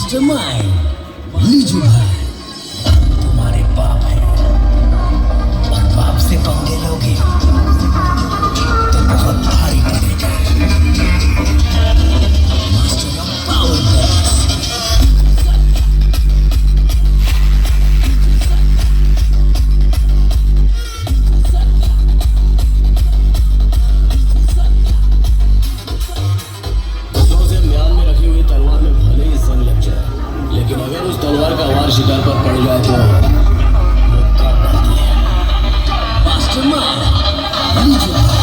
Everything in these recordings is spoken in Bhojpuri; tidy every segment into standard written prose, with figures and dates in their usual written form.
मास्टरमाइंड लीजू भाई तुम्हारे बाप है और बाप से पंगे लोगे तो बहुत भारी पड़ेगा। मास्टर ऑफ पावर बॉक्स लेकिन अगर उस तलवार का वार शिकार पर पड़ जाए तो मास्टरमाइंड लीजू भाई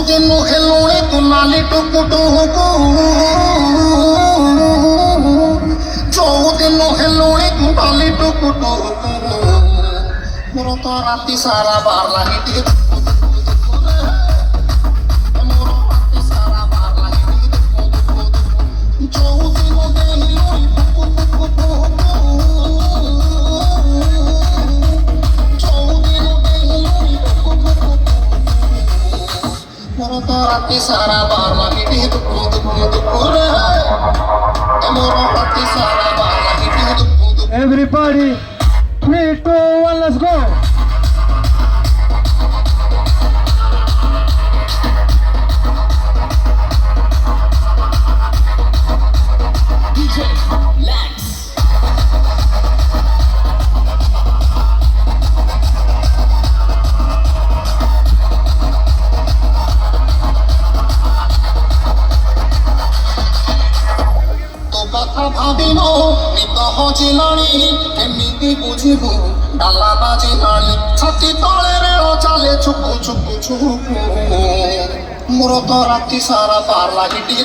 तेनू खिलौने तू नाले टुकु टुकु जो तेनू खिलौने तू नाले टुकु टुकु मोर तो राती सारा बार लागी टी राती सारा बार लागी टी दुकु दुकु दुकु रे मोर राती सारा बार लागी टी दुकु दुकु। Everybody, 3, 2, 1, let's go! ভাবিব নিত হজিলানি এমিতি বুঝিবু ডালা বাজিলানি ছাতি তলে রেল চালে ছুকু ছুকু ছুকু মোর তো রাতি সারা পার লাগি টি